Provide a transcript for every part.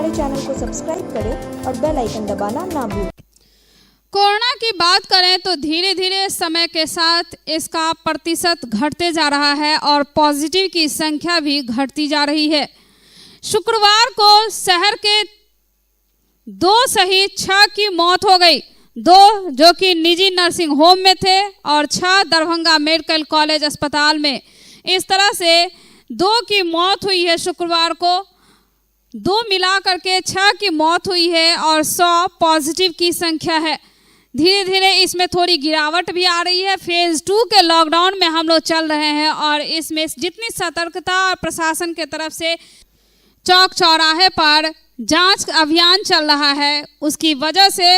हमारे चैनल को सब्सक्राइब करें और बेल आइकन दबाना ना भूलें। कोरोना की बात करें तो धीरे धीरे समय के साथ इसका प्रतिशत घटते जा रहा है और पॉजिटिव की संख्या भी घटती जा रही है। शुक्रवार को शहर के 2 सहित 6 की मौत हो गई, 2 जो कि निजी नर्सिंग होम में थे और 6 दरभंगा मेडिकल कॉलेज अस्पताल में। इस तरह से 2 की मौत हुई है शुक्रवार को, 2 मिला करके 6 की मौत हुई है और 100 पॉजिटिव की संख्या है। धीरे धीरे इसमें थोड़ी गिरावट भी आ रही है। फेज 2 के लॉकडाउन में हम लोग चल रहे हैं और इसमें जितनी सतर्कता और प्रशासन के तरफ से चौक चौराहे पर जांच अभियान चल रहा है, उसकी वजह से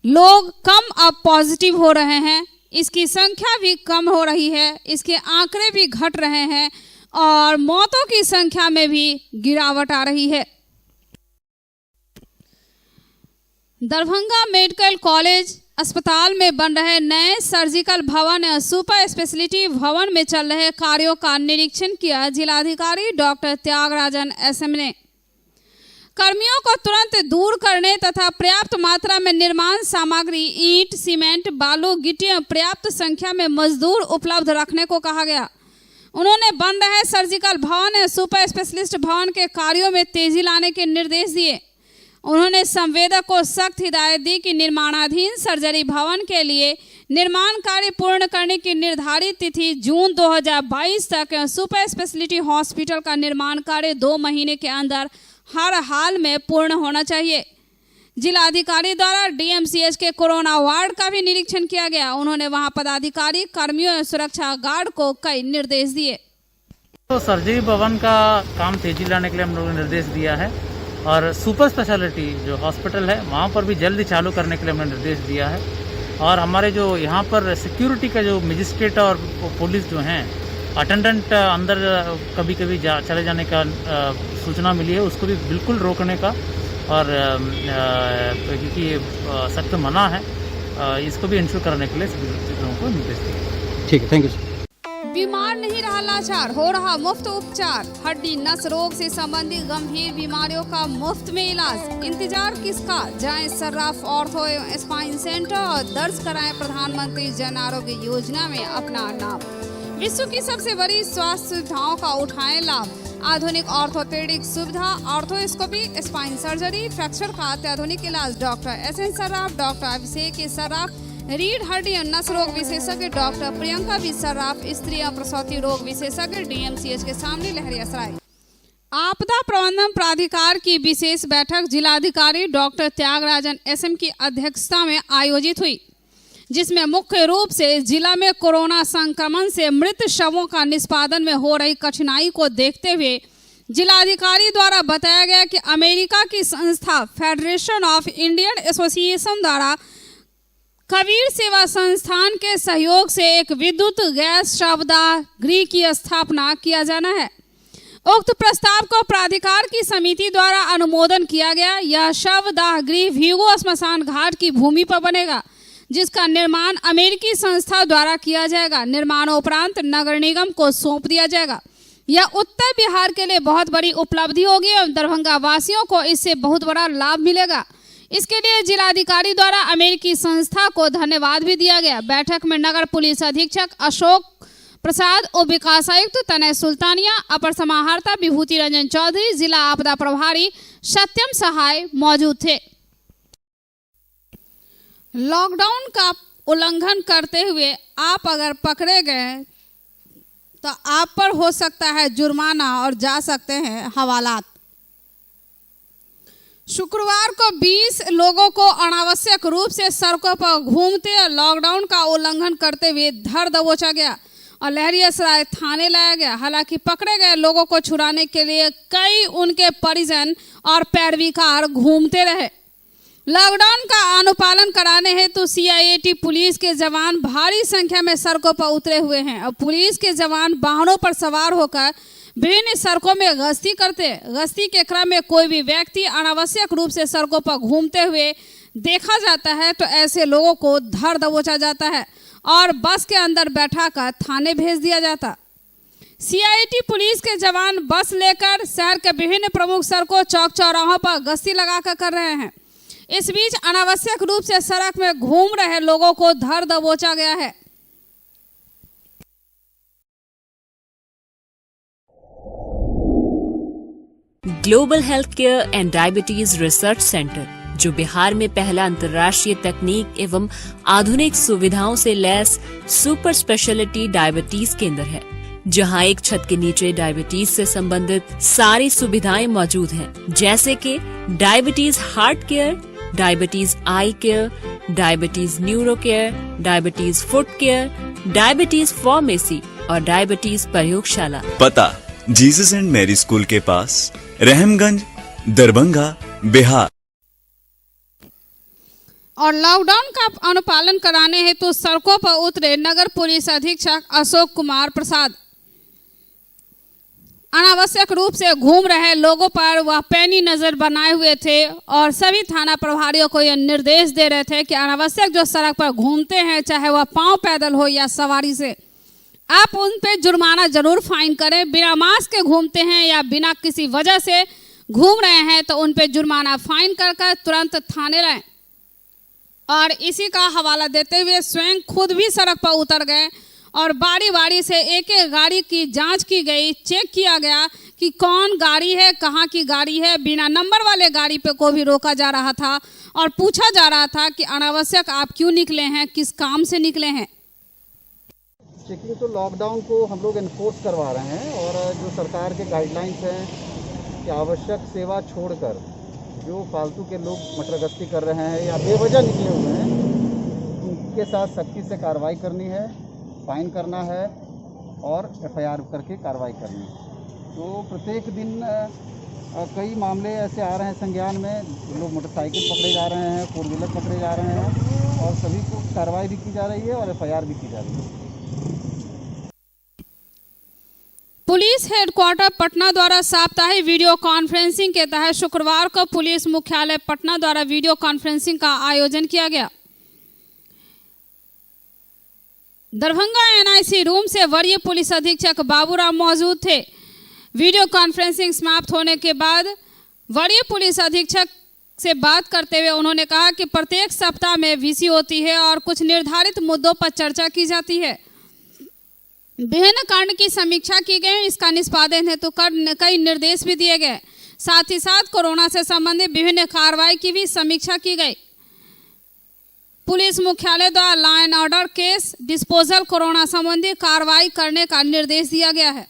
लोग कम अब पॉजिटिव हो रहे हैं, इसकी संख्या भी कम हो रही है, इसके आंकड़े भी घट रहे हैं और मौतों की संख्या में भी गिरावट आ रही है। दरभंगा मेडिकल कॉलेज अस्पताल में बन रहे नए सर्जिकल भवन और सुपर स्पेशलिटी भवन में चल रहे कार्यों का निरीक्षण किया जिलाधिकारी डॉक्टर त्यागराजन एसएम ने। कर्मियों को तुरंत दूर करने तथा पर्याप्त मात्रा में निर्माण सामग्री ईंट, सीमेंट, बालू, गिट्टी और पर्याप्त संख्या में मजदूर उपलब्ध रखने को कहा गया। उन्होंने बन रहे सर्जिकल भवन और सुपर स्पेशलिस्ट भवन के कार्यों में तेजी लाने के निर्देश दिए। उन्होंने संवेदक को सख्त हिदायत दी कि निर्माणाधीन सर्जरी भवन के लिए निर्माण कार्य पूर्ण करने की निर्धारित तिथि जून 2022 तक, सुपर स्पेशलिटी हॉस्पिटल का निर्माण कार्य 2 महीने के अंदर हर हाल में पूर्ण होना चाहिए। जिलाधिकारी द्वारा डीएमसीएच के कोरोना वार्ड का भी निरीक्षण किया गया। उन्होंने वहां पदाधिकारी, कर्मियों और सुरक्षा गार्ड को कई निर्देश दिए। तो सर्जरी भवन का काम तेजी लाने के लिए हम लोगों ने निर्देश दिया है और सुपर स्पेशलिटी जो हॉस्पिटल है वहाँ पर भी जल्दी चालू करने के लिए हमने निर्देश दिया है। और हमारे जो यहाँ पर सिक्योरिटी का जो मजिस्ट्रेट और पुलिस जो हैं, अटेंडेंट अंदर कभी कभी चले जाने का सूचना मिली है, उसको भी बिल्कुल रोकने का और क्योंकि सख्त मना है, इसको भी इंश्योर करने के लिए सभी लोगों को निर्देश दिया। ठीक है, थैंक यू सर। बीमार नहीं रहा लाचार, हो रहा मुफ्त उपचार। हड्डी नस रोग से संबंधित गंभीर बीमारियों का मुफ्त में इलाज। इंतजार किसका, जाएं सर्राफ ऑर्थो एवं स्पाइन सेंटर और दर्ज कराएं प्रधानमंत्री जन आरोग्य योजना में अपना नाम। विश्व की सबसे बड़ी स्वास्थ्य सुविधाओं का उठाएं लाभ। आधुनिक ऑर्थोपेडिक सुविधा, ऑर्थोस्कोपी, स्पाइन सर्जरी, फ्रैक्चर का अत्याधुनिक इलाज। डॉक्टर SN सर्राफ, डॉक्टर अभिषेक सर्राफ, रीढ़ हड्डी और नस रोग विशेषज्ञ डॉक्टर प्रियंका बी सर्राफ, स्त्री और प्रसूति रोग विशेषज्ञ डीएमसीएच के सामने लहरियासराय। आपदा प्रबंधन प्राधिकार की विशेष बैठक जिलाधिकारी डॉक्टर त्यागराजन एसएम की अध्यक्षता में आयोजित हुई, जिसमें मुख्य रूप से जिला में कोरोना संक्रमण से मृत शवों का निष्पादन में हो रही कठिनाई को देखते हुए जिलाधिकारी द्वारा बताया गया कि अमेरिका की संस्था फेडरेशन ऑफ इंडियन एसोसिएशन द्वारा कबीर सेवा संस्थान के सहयोग से एक विद्युत गैस शवदाह गृह की स्थापना किया जाना है। उक्त प्रस्ताव को प्राधिकार की समिति द्वारा अनुमोदन किया गया। यह शवदाह गृह वीगो श्मशान घाट की भूमि पर बनेगा, जिसका निर्माण अमेरिकी संस्था द्वारा किया जाएगा। निर्माणोपरांत नगर निगम को सौंप दिया जाएगा। यह उत्तर बिहार के लिए बहुत बड़ी उपलब्धि होगी और दरभंगा वासियों को इससे बहुत बड़ा लाभ मिलेगा। इसके लिए जिलाधिकारी द्वारा अमेरिकी संस्था को धन्यवाद भी दिया गया। बैठक में नगर पुलिस अधीक्षक अशोक प्रसाद, उप विकास आयुक्त तनय सुल्तानिया, अपर समाहर्ता विभूति रंजन चौधरी, जिला आपदा प्रभारी सत्यम सहाय मौजूद थे। लॉकडाउन का उल्लंघन करते हुए आप अगर पकड़े गए तो आप पर हो सकता है जुर्माना और जा सकते हैं हवालात। शुक्रवार को 20 लोगों को अनावश्यक रूप से सड़कों पर घूमते और लॉकडाउन का उल्लंघन करते हुए धर दबोचा गया और लहरियासराय थाने लाया गया। हालांकि पकड़े गए लोगों को छुड़ाने के लिए कई उनके परिजन और पैरवीकार घूमते रहे। लॉकडाउन का अनुपालन कराने हेतु CIAT पुलिस के जवान भारी संख्या में सड़कों पर उतरे हुए हैं और पुलिस के जवान वाहनों पर सवार होकर विभिन्न सड़कों में गश्ती के क्रम में कोई भी व्यक्ति अनावश्यक रूप से सड़कों पर घूमते हुए देखा जाता है तो ऐसे लोगों को धर दबोचा जाता है और बस के अंदर बैठाकर थाने भेज दिया जाता। सीआईटी पुलिस के जवान बस लेकर शहर के विभिन्न प्रमुख सड़कों चौक चौराहों पर गश्ती लगाकर कर रहे हैं। इस बीच अनावश्यक रूप से सड़क में घूम रहे लोगों को धर दबोचा गया है। Global health care and diabetes research centre, जो बिहार में पहला अंतर्राष्ट्रीय तकनीक एवं आधुनिक सुविधाओं से लैस सुपर स्पेशलिटी डायबिटीज केंद्र है, जहां एक छत के नीचे डायबिटीज से संबंधित सारी सुविधाएं मौजूद हैं, जैसे कि diabetes heart care, diabetes eye care, diabetes neuro care, diabetes foot care, diabetes pharmacy और डायबिटीज प्रयोगशाला। पता जीसस एंड मैरी स्कूल के पास, रहमगंज, दरभंगा, बिहार। और लॉकडाउन का अनुपालन कराने हेतु सड़कों पर उतरे नगर पुलिस अधीक्षक अशोक कुमार प्रसाद। अनावश्यक रूप से घूम रहे लोगों पर वह पैनी नजर बनाए हुए थे और सभी थाना प्रभारियों को यह निर्देश दे रहे थे कि अनावश्यक जो सड़क पर घूमते हैं, चाहे वह पांव पैदल हो या सवारी से, आप उन पे जुर्माना जरूर फाइन करें। बिना मास्क के घूमते हैं या बिना किसी वजह से घूम रहे हैं तो उन पे जुर्माना फाइन कर तुरंत थाने लाएं। और इसी का हवाला देते हुए स्वयं खुद भी सड़क पर उतर गए और बारी बारी से एक एक गाड़ी की जांच की गई, चेक किया गया कि कौन गाड़ी है, कहाँ की गाड़ी है। बिना नंबर वाले गाड़ी पे को भी रोका जा रहा था और पूछा जा रहा था कि अनावश्यक आप क्यों निकले हैं, किस काम से निकले हैं। चेकिंग तो लॉकडाउन को हम लोग इन्फोर्स करवा रहे हैं और जो सरकार के गाइडलाइंस हैं कि आवश्यक सेवा छोड़कर जो फालतू के लोग मटरगश्ती कर रहे हैं या बेवजह निकले हुए हैं, उनके साथ सख्ती से कार्रवाई करनी है, फाइन करना है और एफआईआर करके कार्रवाई करनी है। तो प्रत्येक दिन कई मामले ऐसे आ रहे हैं संज्ञान में, लोग मोटरसाइकिल पकड़े जा रहे हैं, फोर व्हीलर पकड़े जा रहे हैं और सभी को कार्रवाई भी की जा रही है और एफआईआर भी की जा रही है। पुलिस हेडक्वार्टर पटना द्वारा साप्ताहिक वीडियो कॉन्फ्रेंसिंग के तहत शुक्रवार को पुलिस मुख्यालय पटना द्वारा वीडियो कॉन्फ्रेंसिंग का आयोजन किया गया। दरभंगा एनआईसी रूम से वरीय पुलिस अधीक्षक बाबूराम मौजूद थे। वीडियो कॉन्फ्रेंसिंग समाप्त होने के बाद वरीय पुलिस अधीक्षक से बात करते हुए उन्होंने कहा कि प्रत्येक सप्ताह में वीसी होती है और कुछ निर्धारित मुद्दों पर चर्चा की जाती है। विभिन्न कांड की समीक्षा की गई, इसका निष्पादन हेतु कई निर्देश भी दिए गए। साथ ही साथ कोरोना से संबंधित विभिन्न कार्रवाई की भी समीक्षा की गई। पुलिस मुख्यालय द्वारा law and order case disposal corona संबंधी कार्रवाई करने का निर्देश दिया गया है।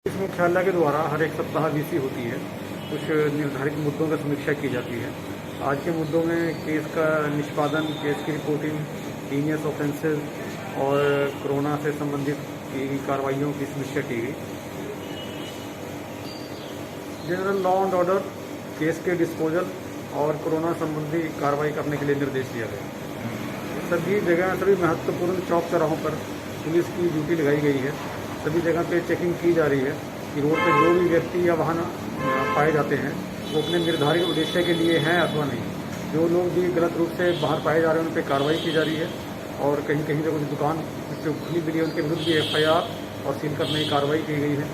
पुलिस मुख्यालय के द्वारा हर एक सप्ताह वीसी होती है, कुछ निर्धारित मुद्दों की समीक्षा की जाती है। आज के मुद्दों में केस का निष्पादन, केस की रिपोर्टिंग, हीनियस ऑफेंसेस और कोरोना से संबंधित की कार्रवाइयों की समीक्षा की गई। General law and order, case के डिस्पोजल और कोरोना संबंधी कार्रवाई करने के लिए निर्देश दिया गया। सभी जगह, सभी महत्वपूर्ण चौक चौराहों पर पुलिस की ड्यूटी लगाई गई है। सभी जगह पे चेकिंग की जा रही है कि रोड पर जो भी व्यक्ति या वाहन पाए जाते हैं वो अपने निर्धारित उद्देश्य के लिए हैं अथवा नहीं। जो लोग भी गलत रूप से बाहर पाए जा रहे हैं उन पर कार्रवाई की जा रही है और कहीं कहीं पे कुछ दुकान जो खुली मिली है उनके विरुद्ध भी एफआईआर और सील करने की कार्रवाई की गई है।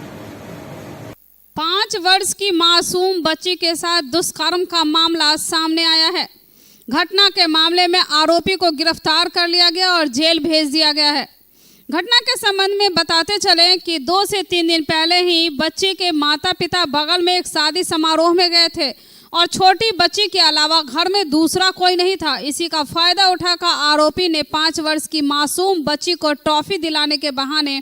5 वर्ष की मासूम बच्ची के साथ दुष्कर्म का मामला सामने आया है। घटना के मामले में आरोपी को गिरफ्तार कर लिया गया और जेल भेज दिया गया है। घटना के संबंध में बताते चले कि 2 से 3 दिन पहले ही बच्ची के माता पिता बगल में एक शादी समारोह में गए थे और छोटी बच्ची के अलावा घर में दूसरा कोई नहीं था। इसी का फायदा उठाकर आरोपी ने 5 वर्ष की मासूम बच्ची को टॉफी दिलाने के बहाने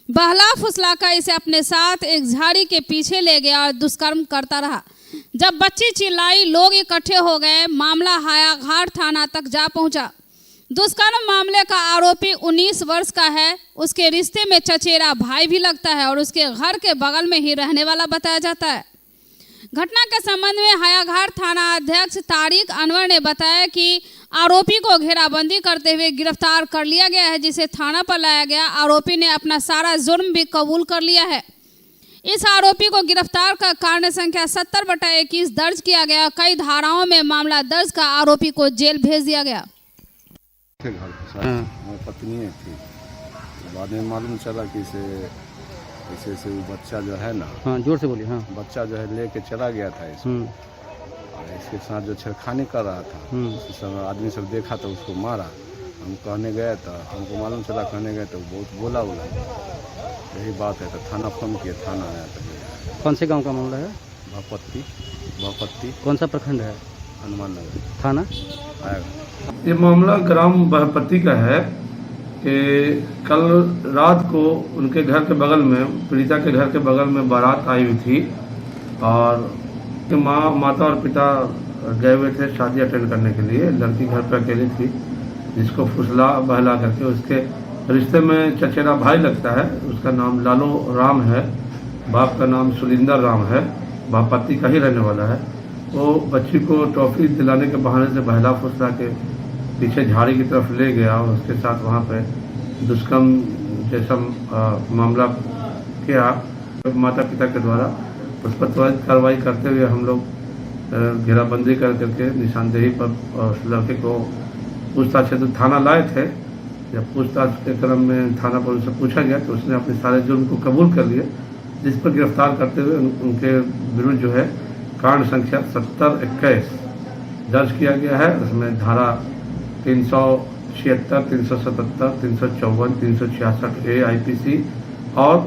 बहला फुसलाकर इसे अपने साथ एक झाड़ी के पीछे ले गया और दुष्कर्म करता रहा। जब बच्ची चिल्लाई, लोग इकट्ठे हो गए। मामला हायाघाट थाना तक जा पहुंचा। दुष्कर्म मामले का आरोपी 19 वर्ष का है। उसके रिश्ते में चचेरा भाई भी लगता है और उसके घर के बगल में ही रहने वाला बताया जाता है। घटना के संबंध में हायाघाट थाना अध्यक्ष तारिक अनवर ने बताया कि आरोपी को घेराबंदी करते हुए गिरफ्तार कर लिया गया है, जिसे थाना पर लाया गया। आरोपी ने अपना सारा जुर्म भी कबूल कर लिया है। इस आरोपी को गिरफ्तार कर कांड संख्या 70/21 दर्ज किया गया। कई धाराओं में मामला दर्ज कर आरोपी को जेल भेज दिया गया। पत्नी थी, बाद में मालूम चला कि इसे जैसे से वो बच्चा जो है ना, हाँ जोर से बोलिए। हाँ। बच्चा जो है लेके चला गया था इसको, और इसके साथ जो छेड़खानी कर रहा था, उस समय आदमी सब देखा तो उसको मारा। हम कहने गए तो हमको मालूम चला, कहने गए तो बहुत बोला यही बात है। तो थाना फोन किया, थाना आया तो। कौन से गांव का मामला है? भपत्ती। कौन सा प्रखंड है? हनुमान नगर थाना आएगा। ये मामला ग्राम बहपत्ती का है कि कल रात को उनके घर के बगल में, पीड़िता के घर के बगल में बारात आई हुई थी, और माता और पिता गए हुए थे शादी अटेंड करने के लिए। लड़की घर पर अकेली थी, जिसको फुसला बहला करके उसके रिश्ते में चचेरा भाई लगता है, उसका नाम लालो राम है, बाप का नाम सुलिंदर राम है, बहपत्ती का ही रहने वाला है। वो बच्ची को टॉफी दिलाने के बहाने से बहला फुसला के पीछे झाड़ी की तरफ ले गया और उसके साथ वहाँ पे दुष्कर्म जैसा मामला किया। माता पिता के द्वारा उस पर त्वरित कार्रवाई करते हुए हम लोग घेराबंदी करके निशानदेही पर उस लड़के को पूछताछ हेतु थाना लाए थे। जब पूछताछ के क्रम में थाना पर उससे पूछा गया तो उसने अपने सारे जुर्म को कबूल कर लिए, जिस पर गिरफ्तार करते हुए उनके विरुद्ध जो है कांड संख्या 70-21 दर्ज किया गया है। उसमें धारा 376, 377, 354, 366 ए IPC और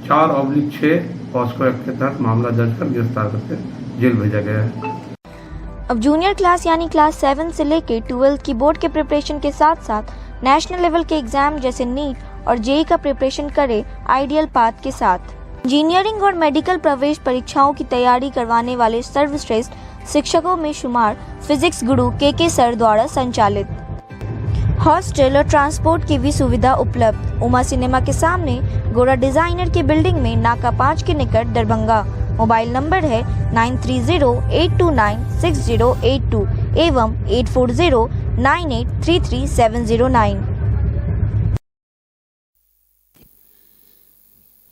4/6 पॉस्को एक्ट के तहत मामला दर्ज कर गिरफ्तार करके जेल भेजा गया है। अब जूनियर क्लास यानी क्लास 7 से लेकर 12th की बोर्ड के प्रिपरेशन के साथ साथ नेशनल लेवल के एग्जाम जैसे नीट और जेईई का प्रिपरेशन करे आइडियल पाथ के साथ। इंजीनियरिंग और मेडिकल प्रवेश परीक्षाओं की तैयारी करवाने वाले सर्वश्रेष्ठ शिक्षकों में शुमार फिजिक्स गुरु के सर द्वारा संचालित। हॉस्टल और ट्रांसपोर्ट की भी सुविधा उपलब्ध। उमा सिनेमा के सामने गोरा डिजाइनर की बिल्डिंग में नाका 5 के निकट दरभंगा। मोबाइल नंबर है 9308296082 एवं 8409833709।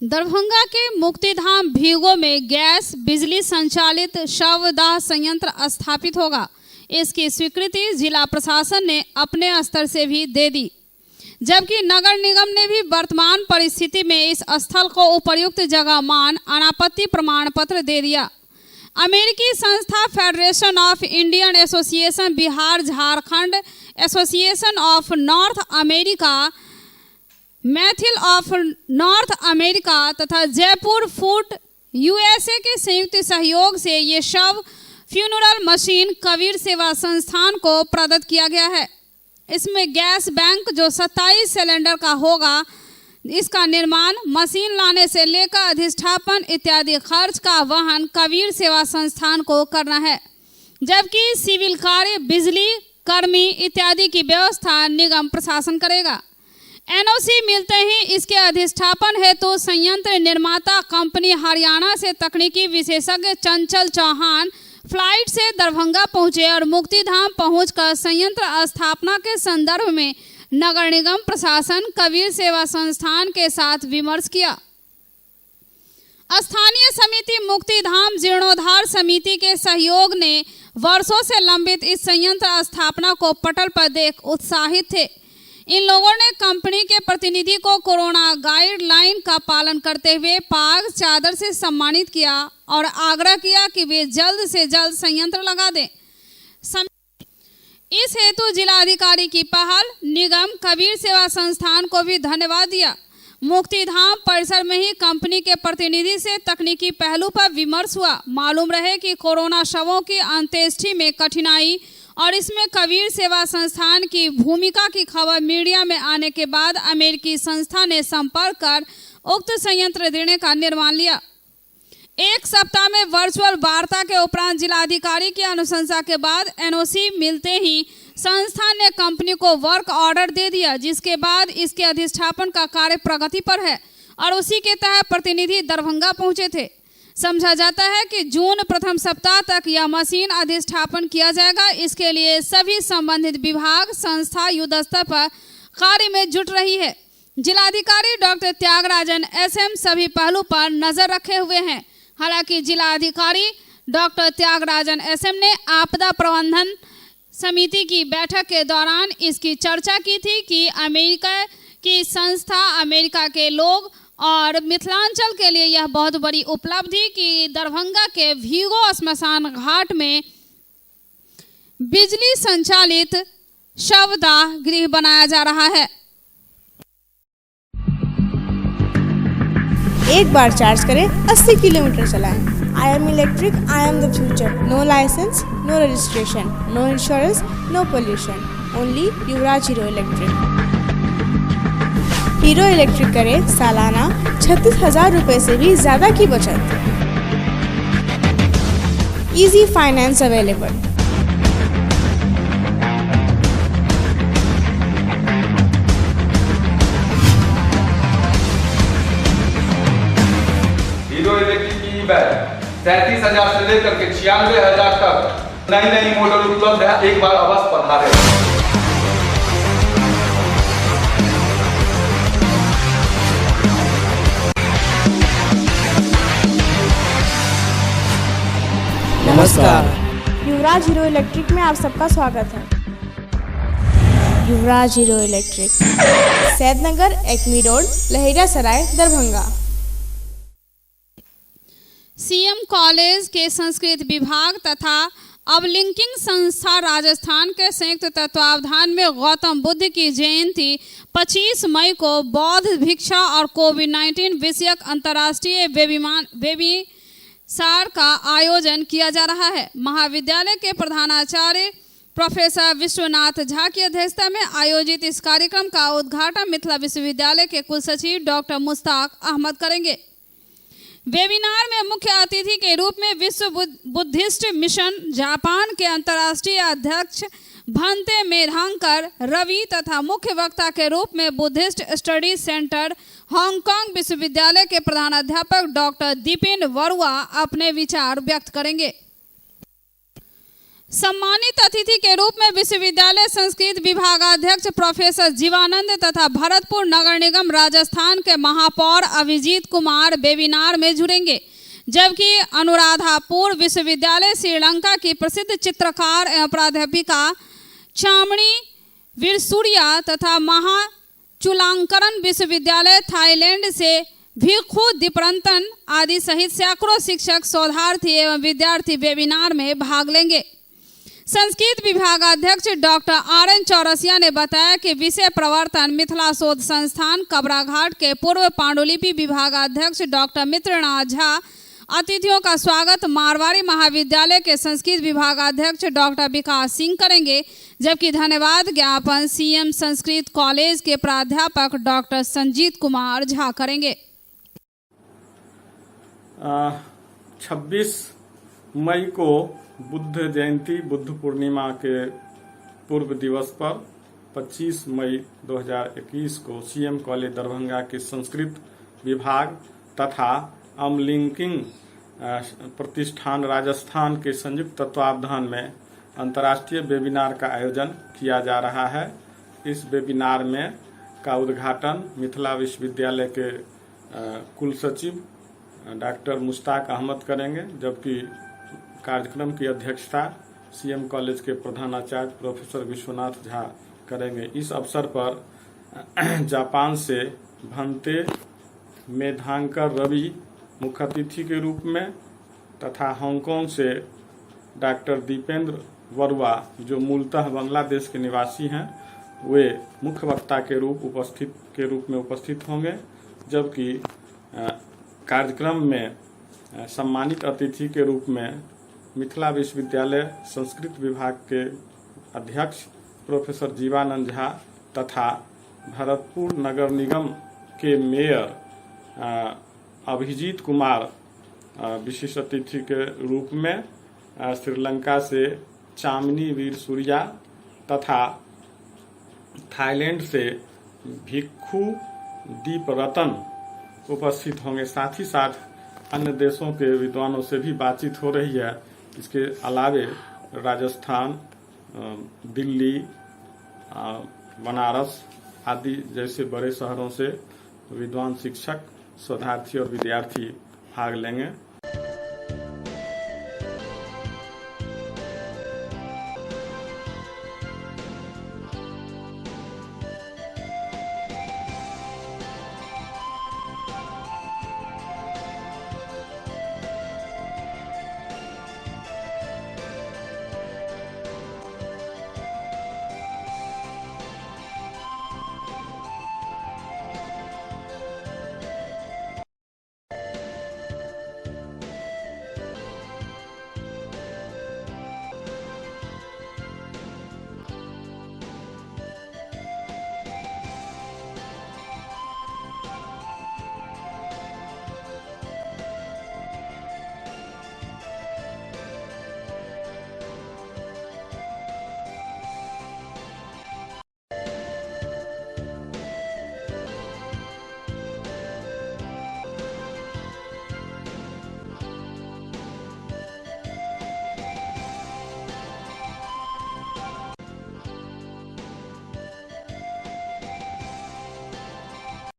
दरभंगा के मुक्तिधाम भीगो में गैस बिजली संचालित शवदाह संयंत्र स्थापित होगा। इसकी स्वीकृति जिला प्रशासन ने अपने स्तर से भी दे दी, जबकि नगर निगम ने भी वर्तमान परिस्थिति में इस स्थल को उपयुक्त जगह मान अनापत्ति प्रमाण पत्र दे दिया। अमेरिकी संस्था federation of Indian association Bihar Jharkhand association of north America, Maithil of north America तथा जयपुर फूड USA के संयुक्त सहयोग से ये शव फ्यूनरल मशीन कबीर सेवा संस्थान को प्रदत्त किया गया है। इसमें गैस बैंक जो 27 सिलेंडर का होगा, इसका निर्माण, मशीन लाने से लेकर अधिष्ठापन इत्यादि खर्च का वहन कबीर सेवा संस्थान को करना है, जबकि सिविल कार्य, बिजली, कर्मी इत्यादि की व्यवस्था निगम प्रशासन करेगा। NOC मिलते ही इसके अधिष्ठापन हेतु संयंत्र निर्माता कंपनी हरियाणा से तकनीकी विशेषज्ञ चंचल चौहान फ्लाइट से दरभंगा पहुंचे और मुक्तिधाम पहुंचकर संयंत्र स्थापना के संदर्भ में नगर निगम प्रशासन, कबीर सेवा संस्थान के साथ विमर्श किया। स्थानीय समिति मुक्तिधाम जीर्णोद्धार समिति के सहयोग ने वर्षों से लंबित इस संयंत्र स्थापना को पटल पर देख उत्साहित थे। इन लोगों ने कंपनी के प्रतिनिधि को कोरोना गाइडलाइन का पालन करते हुए पाग चादर से सम्मानित किया और आग्रह किया कि वे जल्द से जल्द संयंत्र लगा दें। इस हेतु जिलाधिकारी की पहल, निगम, कबीर सेवा संस्थान को भी धन्यवाद दिया। मुक्तिधाम परिसर में ही कंपनी के प्रतिनिधि से तकनीकी पहलू पर विमर्श हुआ। मालूम रहे कि कोरोना शवों की अंत्येष्टि में कठिनाई और इसमें कबीर सेवा संस्थान की भूमिका की खबर मीडिया में आने के बाद अमेरिकी संस्था ने संपर्क कर उक्त संयंत्र देने का निर्णय लिया। एक सप्ताह में वर्चुअल वार्ता के उपरांत जिलाधिकारी की अनुशंसा के बाद NOC मिलते ही संस्थान ने कंपनी को वर्क ऑर्डर दे दिया, जिसके बाद इसके अधिष्ठापन का कार्य प्रगति पर है और उसी के तहत प्रतिनिधि दरभंगा पहुंचे थे। समझा जाता है कि जून प्रथम सप्ताह तक यह मशीन अधिष्ठापन किया जाएगा। इसके लिए सभी संबंधित विभाग, संस्था युद्ध स्तर पर कार्य में जुट रही है। जिलाधिकारी डॉक्टर त्यागराजन SM सभी पहलू पर नजर रखे हुए हैं। हालांकि जिलाधिकारी डॉक्टर त्यागराजन SM ने आपदा प्रबंधन समिति की बैठक के दौरान इसकी चर्चा की थी कि अमेरिका की संस्था, अमेरिका के लोग और मिथिलांचल के लिए यह बहुत बड़ी उपलब्धि कि दरभंगा के भीगो श्मशान घाट में बिजली संचालित शवदाह गृह बनाया जा रहा है। एक बार चार्ज करें, 80 किलोमीटर चलाएं। I am electric, I am the future. No licence, no registration, no insurance, no pollution. Only Yuvraj Hero Electric. Hero Electric करें सालाना 36,000 रुपए से भी ज्यादा की बचत। Easy finance available. Hero Electric की बैग 37,000 से लेकर के 96,000 तक नई नई मॉडल उपलब्ध है। एक बार अवश्य पधारे। नमस्कार, युवराज हीरो इलेक्ट्रिक में आप सबका स्वागत है। Yuvraj Hero Electric, Saidnagar, Acme road, Laheria Sarai, Darbhanga. CM college के संस्कृत विभाग तथा अवलिंकिंग संस्था राजस्थान के संयुक्त तत्वावधान में गौतम बुद्ध की जयंती 25 मई को बौद्ध भिक्षा और कोविड-19 विषयक अंतर्राष्ट्रीय वेबिनार का आयोजन किया जा रहा है। महाविद्यालय के प्रधानाचार्य प्रोफेसर विश्वनाथ झा की अध्यक्षता में आयोजित इस कार्यक्रम का उद्घाटन मिथिला विश्वविद्यालय के कुलसचिव डॉक्टर मुश्ताक अहमद करेंगे। वेबिनार में मुख्य अतिथि के रूप में विश्व बुद्धिस्ट मिशन जापान के अंतर्राष्ट्रीय अध्यक्ष भंते मेधांकर रवि तथा मुख्य वक्ता के रूप में बुद्धिस्ट स्टडी सेंटर हांगकांग विश्वविद्यालय के प्रधानाध्यापक डॉक्टर दीपेन वरुआ अपने विचार व्यक्त करेंगे। सम्मानित अतिथि के रूप में विश्वविद्यालय संस्कृत विभागाध्यक्ष प्रोफेसर जीवानंद तथा भरतपुर नगर निगम राजस्थान के महापौर अभिजीत कुमार वेबिनार में जुड़ेंगे, जबकि अनुराधापुर विश्वविद्यालय श्रीलंका की प्रसिद्ध चित्रकार एवं प्राध्यापिका चामणी वीरसूर्या तथा महाचुलांकरन विश्वविद्यालय थाईलैंड से भिक्षु दीपरंतन आदि सहित सैकड़ों शिक्षक, शोधार्थी एवं विद्यार्थी वेबिनार में भाग लेंगे। संस्कृत विभागाध्यक्ष डॉक्टर RN चौरसिया ने बताया कि विषय प्रवर्तन मिथिला शोध संस्थान कबराघाट के पूर्व पांडुलिपि विभागाध्यक्ष डॉक्टर मित्रनाथ झा अतिथियों का स्वागत मारवाड़ी महाविद्यालय के संस्कृत विभागाध्यक्ष डॉक्टर विकास सिंह करेंगे, जबकि धन्यवाद ज्ञापन सीएम संस्कृत कॉलेज के प्राध्यापक डॉक्टर संजीत कुमार झा करेंगे। 26 मई को बुद्ध जयंती बुद्ध पूर्णिमा के पूर्व दिवस पर 25 मई 2021 को सीएम कॉलेज दरभंगा के संस्कृत विभाग तथा अमलिंकिंग प्रतिष्ठान राजस्थान के संयुक्त तत्वावधान में अंतर्राष्ट्रीय वेबिनार का आयोजन किया जा रहा है। इस वेबिनार में का उद्घाटन मिथिला विश्वविद्यालय के कुलसचिव डॉक्टर मुश्ताक अहमद करेंगे, जबकि कार्यक्रम की अध्यक्षता सीएम कॉलेज के प्रधानाचार्य प्रोफेसर विश्वनाथ झा करेंगे। इस अवसर पर जापान से भंते मेधांकर रवि मुख्य अतिथि के रूप में तथा हांगकांग से डॉक्टर दीपेंद्र वरुआ जो मूलतः बांग्लादेश के निवासी हैं, वे मुख्य वक्ता के रूप में उपस्थित होंगे, जबकि कार्यक्रम में सम्मानित अतिथि के रूप में मिथिला विश्वविद्यालय संस्कृत विभाग के अध्यक्ष प्रोफेसर जीवानंद झा तथा भरतपुर नगर निगम के मेयर अभिजीत कुमार विशिष्ट अतिथि के रूप में, श्रीलंका से चामनी वीरसूर्या तथा थाईलैंड से भिक्षु दीपरतन उपस्थित होंगे। साथ ही साथ अन्य देशों के विद्वानों से भी बातचीत हो रही है। इसके अलावे राजस्थान, दिल्ली, बनारस आदि जैसे बड़े शहरों से विद्वान शिक्षक, शोधार्थी और विद्यार्थी भाग लेंगे।